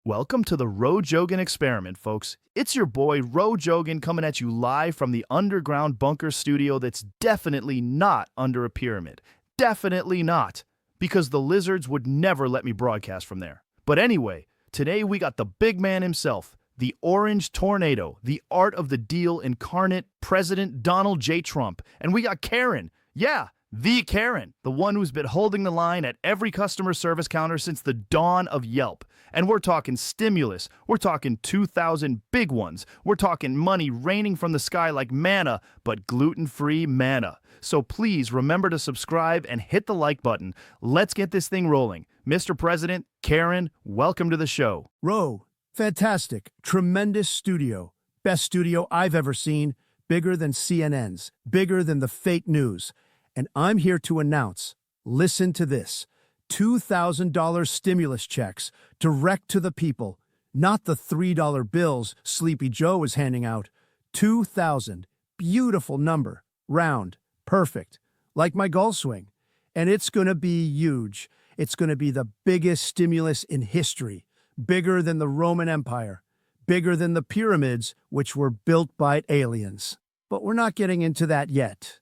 Welcome to the Roe Jogan experiment, folks. It's your boy, Roe Jogan, coming at you live from the underground bunker studio that's definitely not under a pyramid. Definitely not. Because the lizards would never let me broadcast from there. But anyway, today we got the big man himself, the Orange Tornado, the art of the deal incarnate, President Donald J. Trump. And we got Karen. Yeah, the Karen, the one who's been holding the line at every customer service counter since the dawn of Yelp. And we're talking stimulus. We're talking 2,000 big ones. We're talking money raining from the sky like manna, but gluten-free manna. So please remember to subscribe and hit the like button. Let's get this thing rolling. Mr. President, Karen, welcome to the show. Roe, fantastic, tremendous studio. Best studio I've ever seen. Bigger than CNN's, bigger than the fake news. And I'm here to announce, listen to this, $2,000 stimulus checks direct to the people, not the $3 bills Sleepy Joe is handing out. 2,000, beautiful number, round, perfect, like my golf swing. And it's going to be huge. It's going to be the biggest stimulus in history, bigger than the Roman Empire, bigger than the pyramids, which were built by aliens. But we're not getting into that yet.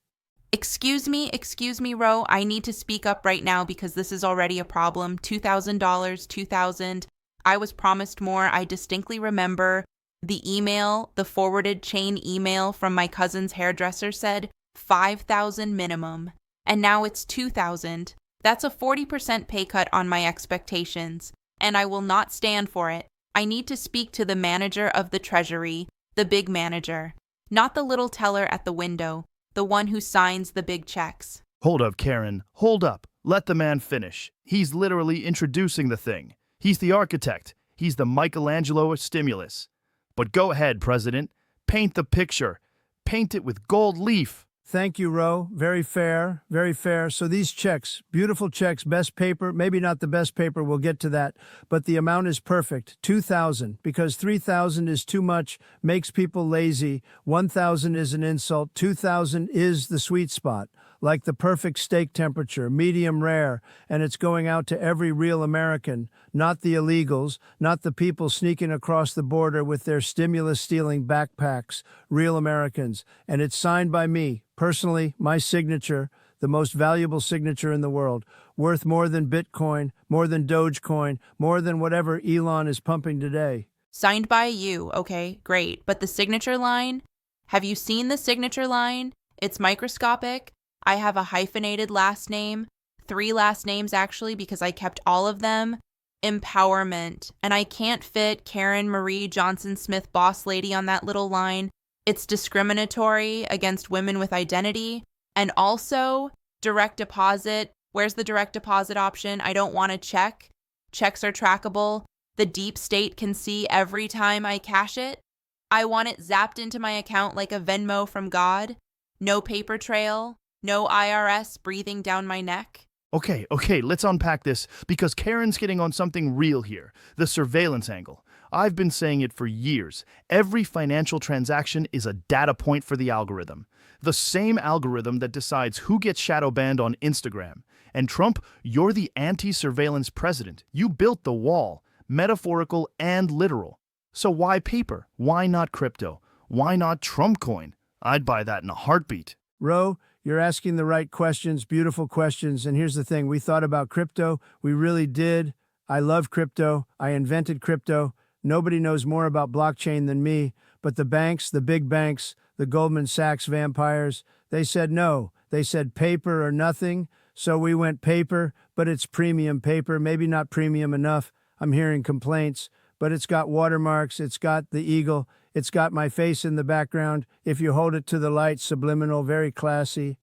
Excuse me, Ro. I need to speak up right now because this is already a problem. $2,000, $2,000. I was promised more. I distinctly remember the email, the forwarded chain email from my cousin's hairdresser said 5,000 minimum. And now it's 2,000. That's a 40% pay cut on my expectations. And I will not stand for it. I need to speak to the manager of the Treasury, the big manager, not the little teller at the window. The one who signs the big checks. Hold up, Karen. Hold up. Let the man finish. He's literally introducing the thing. He's the architect. He's the Michelangelo of stimulus. But go ahead, President. Paint the picture. Paint it with gold leaf. Thank you, Ro. Very fair, very fair. So these checks, beautiful checks, best paper, maybe not the best paper, we'll get to that, but the amount is perfect, 2,000, because 3,000 is too much, makes people lazy, 1,000 is an insult, 2,000 is the sweet spot, like the perfect steak temperature, medium rare, and it's going out to every real American, not the illegals, not the people sneaking across the border with their stimulus-stealing backpacks, real Americans, and it's signed by me. Personally, my signature, the most valuable signature in the world, worth more than Bitcoin, more than Dogecoin, more than whatever Elon is pumping today. Signed by you, okay, great. But the signature line? Have you seen the signature line? It's microscopic. I have a hyphenated last name, 3 last names actually, because I kept all of them. Empowerment. And I can't fit Karen Marie Johnson Smith boss lady on that little line. It's discriminatory against women with identity. And also, direct deposit. Where's the direct deposit option? I don't want a check. Checks are trackable. The deep state can see every time I cash it. I want it zapped into my account like a Venmo from God. No paper trail. No IRS breathing down my neck. Okay, let's unpack this, because Karen's getting on something real here, the surveillance angle. I've been saying it for years. Every financial transaction is a data point for the algorithm. The same algorithm that decides who gets shadow banned on Instagram. And Trump, you're the anti-surveillance president. You built the wall, metaphorical and literal. So why paper? Why not crypto? Why not TrumpCoin? I'd buy that in a heartbeat. Ro, you're asking the right questions, beautiful questions. And here's the thing, we thought about crypto. We really did. I love crypto. I invented crypto. Nobody knows more about blockchain than me. But the banks, the big banks, the Goldman Sachs vampires, they said no. They said paper or nothing. So we went paper, but it's premium paper. Maybe not premium enough. I'm hearing complaints. But it's got watermarks. It's got the eagle. It's got my face in the background. If you hold it to the light, subliminal, very classy.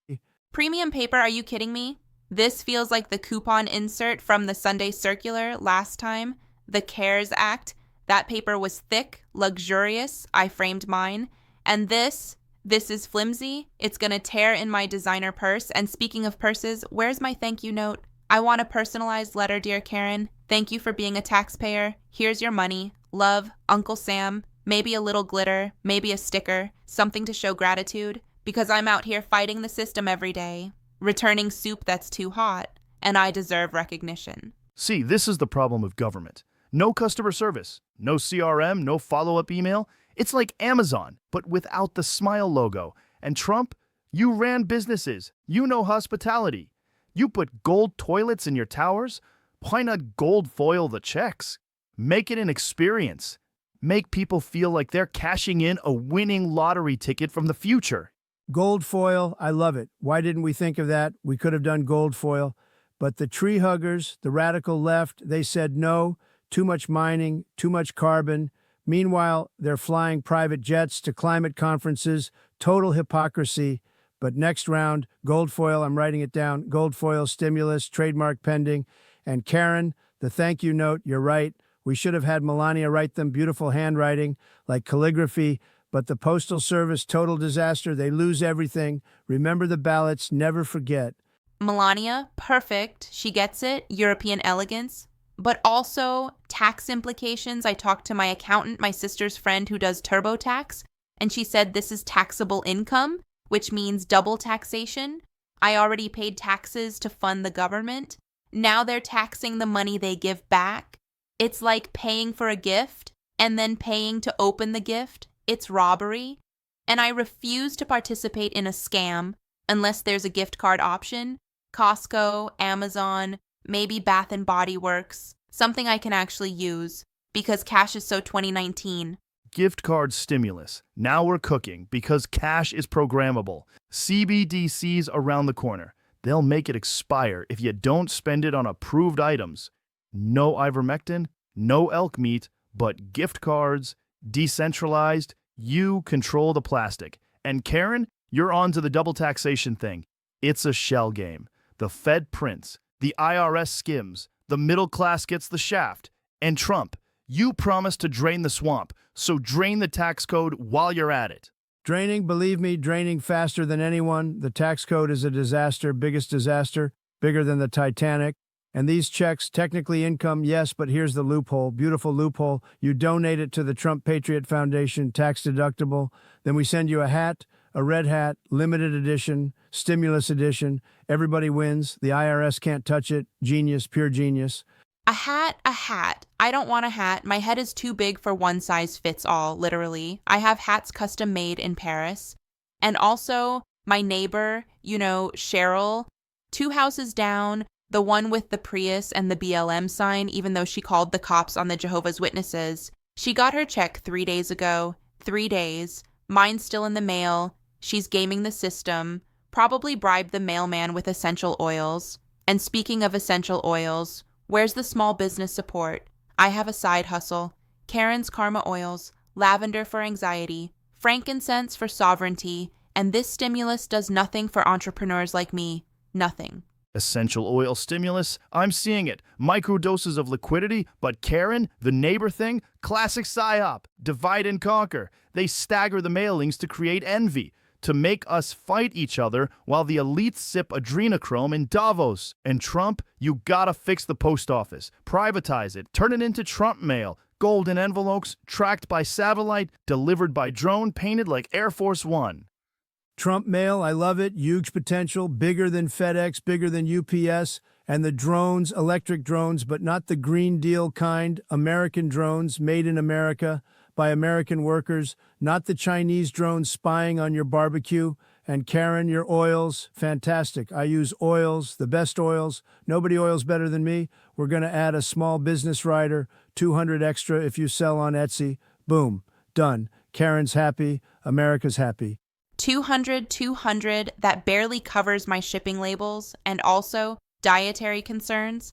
Premium paper, are you kidding me? This feels like the coupon insert from the Sunday Circular last time. The CARES Act. That paper was thick, luxurious. I framed mine. And this is flimsy. It's gonna tear in my designer purse. And speaking of purses, where's my thank you note? I want a personalized letter, dear Karen. Thank you for being a taxpayer. Here's your money. Love, Uncle Sam. Maybe a little glitter, maybe a sticker, something to show gratitude, because I'm out here fighting the system every day, returning soup that's too hot, and I deserve recognition. See, this is the problem of government. No customer service, no CRM, no follow-up email. It's like Amazon, but without the smile logo. And Trump, you ran businesses. You know hospitality. You put gold toilets in your towers. Why not gold foil the checks? Make it an experience. Make people feel like they're cashing in a winning lottery ticket from the future. Gold foil, I love it. Why didn't we think of that? We could have done gold foil. But the tree huggers, the radical left, they said no, too much mining, too much carbon. Meanwhile, they're flying private jets to climate conferences, total hypocrisy. But next round, gold foil, I'm writing it down, gold foil stimulus, trademark pending. And Karen, the thank you note, you're right. We should have had Melania write them, beautiful handwriting, like calligraphy. But the Postal Service, total disaster. They lose everything. Remember the ballots, never forget. Melania, perfect. She gets it. European elegance. But also tax implications. I talked to my accountant, my sister's friend who does TurboTax, and she said this is taxable income, which means double taxation. I already paid taxes to fund the government. Now they're taxing the money they give back. It's like paying for a gift and then paying to open the gift. It's robbery. And I refuse to participate in a scam unless there's a gift card option. Costco, Amazon, maybe Bath and Body Works, something I can actually use because cash is so 2019. Gift card stimulus. Now we're cooking because cash is programmable. CBDCs around the corner. They'll make it expire if you don't spend it on approved items. No ivermectin, no elk meat, but gift cards, decentralized, you control the plastic. And Karen, you're on to the double taxation thing. It's a shell game. The Fed prints, the IRS skims, the middle class gets the shaft. And Trump, you promised to drain the swamp, so drain the tax code while you're at it. Draining, believe me, draining faster than anyone. The tax code is a disaster, biggest disaster, bigger than the Titanic. And these checks, technically income, yes, but here's the loophole, beautiful loophole. You donate it to the Trump Patriot Foundation, tax deductible. Then we send you a hat, a red hat, limited edition, stimulus edition. Everybody wins. The IRS can't touch it. Genius, pure genius. A hat, a hat. I don't want a hat. My head is too big for one size fits all, literally. I have hats custom made in Paris. And also, my neighbor, Cheryl, 2 houses down, the one with the Prius and the BLM sign, even though she called the cops on the Jehovah's Witnesses. She got her check 3 days ago. 3 days. Mine's still in the mail. She's gaming the system. Probably bribed the mailman with essential oils. And speaking of essential oils, where's the small business support? I have a side hustle. Karen's Karma Oils, lavender for anxiety, frankincense for sovereignty, and this stimulus does nothing for entrepreneurs like me. Nothing. Essential oil stimulus? I'm seeing it. Microdoses of liquidity, but Karen, the neighbor thing? Classic PSYOP. Divide and conquer. They stagger the mailings to create envy, to make us fight each other while the elites sip adrenochrome in Davos. And Trump, you gotta fix the post office. Privatize it. Turn it into Trump mail. Golden envelopes, tracked by satellite, delivered by drone, painted like Air Force One. Trump mail, I love it. Huge potential, bigger than FedEx, bigger than UPS. And the drones, electric drones, but not the Green Deal kind. American drones, made in America, by American workers, not the Chinese drones spying on your barbecue. And Karen, your oils, fantastic. I use oils, the best oils. Nobody oils better than me. We're going to add a small business rider, 200 extra if you sell on Etsy. Boom, done. Karen's happy, America's happy. 200, that barely covers my shipping labels and also dietary concerns.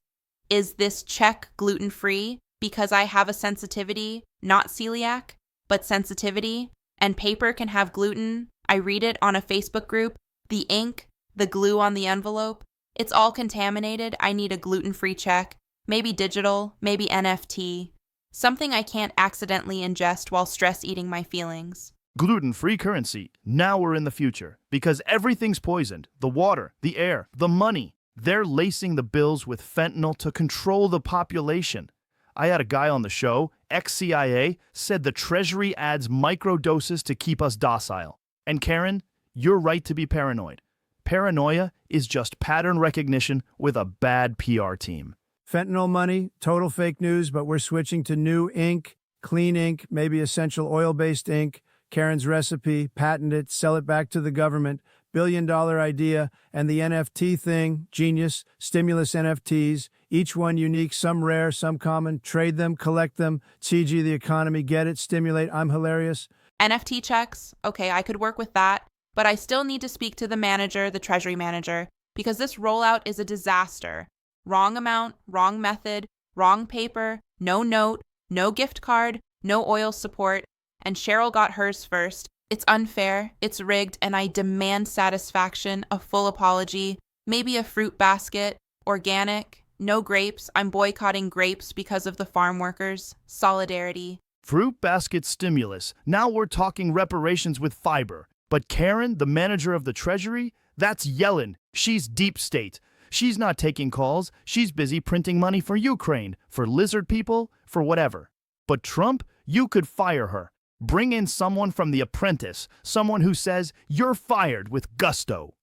Is this check gluten-free? Because I have a sensitivity, not celiac, but sensitivity, and paper can have gluten. I read it on a Facebook group. The ink, the glue on the envelope, it's all contaminated. I need a gluten-free check, maybe digital, maybe NFT, something I can't accidentally ingest while stress eating my feelings. Gluten-free currency. Now we're in the future. Because everything's poisoned. The water, the air, the money. They're lacing the bills with fentanyl to control the population. I had a guy on the show, ex-CIA, said the Treasury adds microdoses to keep us docile. And Karen, you're right to be paranoid. Paranoia is just pattern recognition with a bad PR team. Fentanyl money, total fake news, but we're switching to new ink, clean ink, maybe essential oil-based ink. Karen's recipe, patent it, sell it back to the government. Billion-dollar idea. And the NFT thing, genius, stimulus NFTs, each one unique, some rare, some common. Trade them, collect them. CG the economy, get it, stimulate. I'm hilarious. NFT checks, okay, I could work with that, but I still need to speak to the manager, the Treasury manager, because this rollout is a disaster. Wrong amount, wrong method, wrong paper, no note, no gift card, no oil support, and Cheryl got hers first. It's unfair, it's rigged, and I demand satisfaction, a full apology, maybe a fruit basket, organic, no grapes. I'm boycotting grapes because of the farm workers. Solidarity. Fruit basket stimulus. Now we're talking reparations with fiber. But Karen, the manager of the Treasury, that's Yellen. She's deep state. She's not taking calls. She's busy printing money for Ukraine, for lizard people, for whatever. But Trump, you could fire her. Bring in someone from The Apprentice, someone who says, "You're fired," with gusto.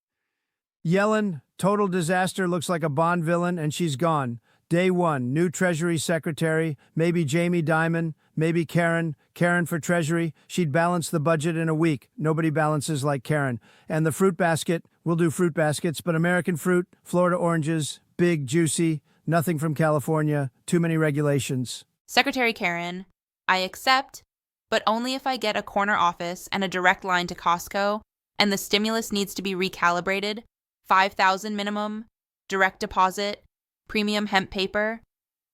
Yellen, total disaster, looks like a Bond villain, and she's gone. Day one, new Treasury Secretary, maybe Jamie Dimon, maybe Karen. Karen for Treasury. She'd balance the budget in a week. Nobody balances like Karen. And the fruit basket, we'll do fruit baskets, but American fruit, Florida oranges, big, juicy, nothing from California, too many regulations. Secretary Karen, I accept, but only if I get a corner office and a direct line to Costco, and the stimulus needs to be recalibrated, $5,000 minimum, direct deposit, premium hemp paper,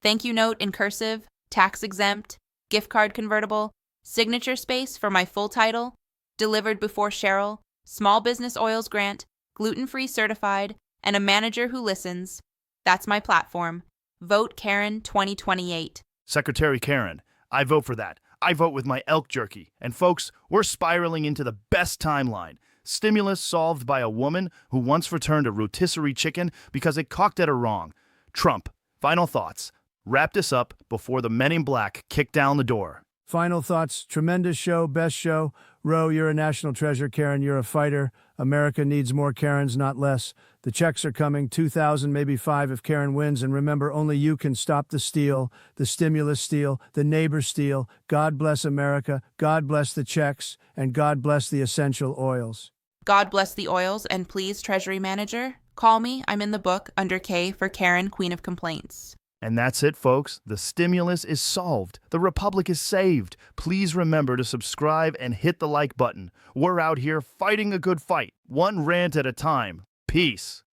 thank you note in cursive, tax exempt, gift card convertible, signature space for my full title, delivered before Cheryl, small business oils grant, gluten-free certified, and a manager who listens. That's my platform. Vote Karen 2028. Secretary Karen, I vote for that. I vote with my elk jerky. And folks, we're spiraling into the best timeline. Stimulus solved by a woman who once returned a rotisserie chicken because it cocked at her wrong. Trump, final thoughts. Wrap this up before the men in black kick down the door. Final thoughts, tremendous show, best show. Roe, you're a national treasure. Karen, you're a fighter. America needs more Karens, not less. The checks are coming, 2,000, maybe 5 if Karen wins. And remember, only you can stop the steal, the stimulus steal, the neighbor steal. God bless America, God bless the checks, and God bless the essential oils. God bless the oils, and please, Treasury Manager, call me. I'm in the book under K for Karen, Queen of Complaints. And that's it, folks. The stimulus is solved. The Republic is saved. Please remember to subscribe and hit the like button. We're out here fighting a good fight, one rant at a time. Peace.